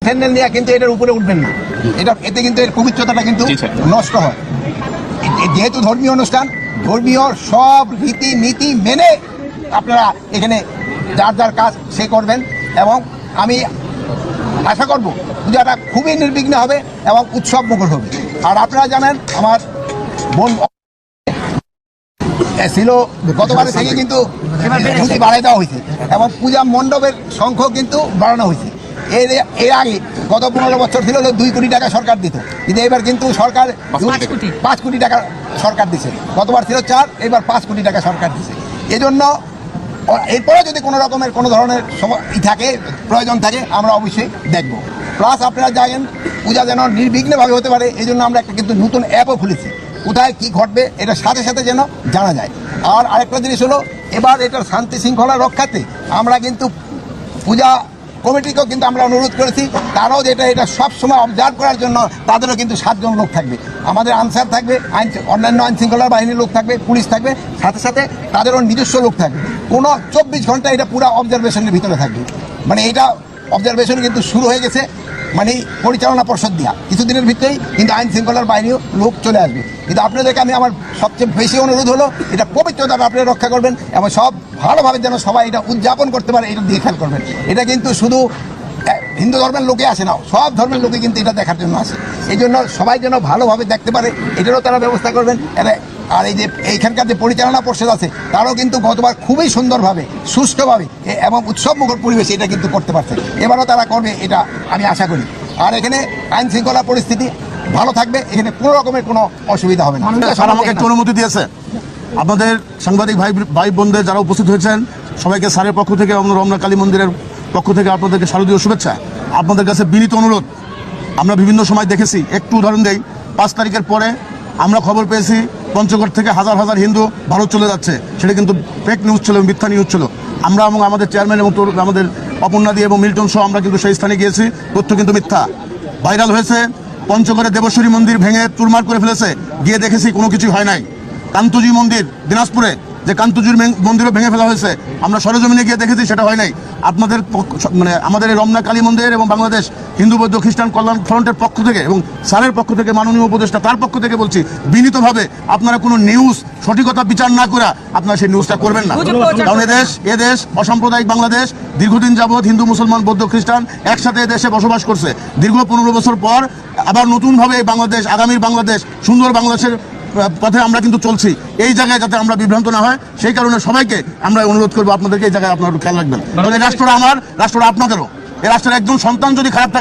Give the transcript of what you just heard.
Sandal নিয়ে কিন্তু এটার উপরে উঠবেন না, এতে কিন্তু এর পবিত্রতাটা কিন্তু নষ্ট হয়। যেহেতু ধর্মীয় অনুষ্ঠান, ধর্মীয় সব রীতি নীতি মেনে আপনারা এখানে যার যার কাজ সে করবেন, এবং আমি আশা করব পূজাটা খুবই নির্বিঘ্ন হবে এবং উৎসব মুখর হবে। আর আপনারা জানেন আমার বোন ছিল, গতবারের থেকে কিন্তু বাড়াই দেওয়া হয়েছে এবং পূজা মণ্ডপের সংখ্যা কিন্তু বাড়ানো হয়েছে। এর আগে গত 15 বছর ছিল 2 কোটি টাকা সরকার দিত, কিন্তু এবার কিন্তু সরকার 5 কোটি টাকা সরকার দিচ্ছে। গতবার ছিল 4, এবার 5 কোটি টাকা সরকার দিচ্ছে। এজন্য এরপরে যদি কোনো রকমের কোনো ধরনের থাকে, প্রয়োজন থাকে, আমরা অবশ্যই দেখব। প্লাস আপনারা জানেন পূজা যেন নির্বিঘ্নভাবে হতে পারে, এই জন্য আমরা একটা কিন্তু নতুন অ্যাপও খুলেছি, কোথায় কি ঘটবে এটা সাথে সাথে যেন জানা যায়। আর আরেকটা জিনিস হলো, এবার এটার শান্তি শৃঙ্খলা রক্ষাতে আমরা কিন্তু পূজা কমিটিকেও কিন্তু আমরা অনুরোধ করেছি, তারাও যেটা এটা সবসময় অবজার্ভ করার জন্য তাদেরও কিন্তু 7 জন লোক থাকবে, আমাদের আনসার থাকবে, অন্যান্য আইন শৃঙ্খলা বাহিনীর লোক থাকবে, পুলিশ থাকবে, সাথে সাথে তাদেরও নিজস্ব লোক থাকবে। কোনো 24 ঘন্টা এটা পুরো অবজারভেশনের ভিতরে থাকবে। মানে এটা অবজারভেশন কিন্তু শুরু হয়ে গেছে, মানে পরিচালনা পর্ষদ দিয়া কিছুদিনের ভিতরেই কিন্তু আইন শৃঙ্খলার বাহিনীও লোক চলে আসবে। কিন্তু আপনাদেরকে আমি আমার সবচেয়ে বেশি অনুরোধ হলো, এটা পবিত্রতাটা আপনারা রক্ষা করবেন এবং সব ভালোভাবে যেন সবাই এটা উদযাপন করতে পারে, এটা দিয়ে খেয়াল করবেন। এটা কিন্তু শুধু হিন্দু ধর্মের লোকে আসে না, সব ধর্মের লোকে কিন্তু এটা দেখার জন্য আসে। এই জন্য সবাই যেন ভালোভাবে দেখতে পারে, এটারও তারা ব্যবস্থা করবেন। আর এই যে এইখানকার যে পরিচালনা পর্ষদ আছে, তারাও কিন্তু গতবার খুবই সুন্দরভাবে সুষ্ঠুভাবে এবং উৎসবমুখর পরিবেশে এটা কিন্তু করতে পারছে, এবারও তারা করবে এটা আমি আশা করি। আর এখানে আইন শৃঙ্খলা পরিস্থিতি ভালো থাকবে, এখানে কোনো রকমের কোনো অসুবিধা হবে না। স্যার আমাকে একটু অনুমতি দিয়েছে, আপনাদের সাংবাদিক ভাই বোনদের যারা উপস্থিত হয়েছেন সবাইকে স্যারের পক্ষ থেকে এবং রমনা কালী মন্দিরের পক্ষ থেকে আপনাদেরকে শারদীয় শুভেচ্ছা। আপনাদের কাছে বিনীত অনুরোধ, আমরা বিভিন্ন সময় দেখেছি, একটু উদাহরণ দেই, 5 তারিখের পরে আমরা খবর পেয়েছি পঞ্চগড় থেকে হাজার হাজার হিন্দু ভারত চলে যাচ্ছে, সেটা কিন্তু ফেক নিউজ ছিল, মিথ্যা নিউজ ছিল। আমরা এবং আমাদের চেয়ারম্যান এবং আমাদের অপর্ণাদি এবং মিল্টন সহ আমরা কিন্তু সেই স্থানে গিয়েছি, তথ্য কিন্তু মিথ্যা। ভাইরাল হয়েছে পঞ্চগড়ে দেবশ্বরী মন্দির ভেঙে চুরমার করে ফেলেছে, গিয়ে দেখেছি কোনো কিছুই হয় নাই। কান্তজি মন্দির দিনাজপুরে যে কান্তজির মন্দিরও ভেঙে ফেলা হয়েছে, আমরা সরেজমিনে গিয়ে দেখেছি সেটা হয় নাই। আপনাদের মানে আমাদের এই রমনা কালী মন্দির এবং বাংলাদেশ হিন্দু বৌদ্ধ খ্রিস্টান কল্যাণ ফ্রন্টের পক্ষ থেকে এবং স্যারের পক্ষ থেকে মাননীয় উপদেষ্টা তার পক্ষ থেকে বলছি বিনীতভাবে, আপনারা কোনো নিউজ সঠিকতা বিচার না করে আপনারা সেই নিউজটা করবেন না। কারণ এদেশ অসাম্প্রদায়িক বাংলাদেশ, দীর্ঘদিন যাবৎ হিন্দু মুসলমান বৌদ্ধ খ্রিস্টান একসাথে দেশে বসবাস করছে। দীর্ঘ 15 বছর পর আবার নতুনভাবে বাংলাদেশ, আগামীর বাংলাদেশ, সুন্দর বাংলাদেশের পথে আমরা কিন্তু চলছি। এই জায়গায় যাতে আমরা বিভ্রান্ত না হয়, সেই কারণে সবাইকে আমরা অনুরোধ করবো আপনাদেরকে এই জায়গায় আপনারা খেয়াল রাখবেন। কারণ এই রাষ্ট্রটা আমার, রাষ্ট্রটা আপনাদেরও। এই রাষ্ট্রের একজন সন্তান যদি খারাপ থাকে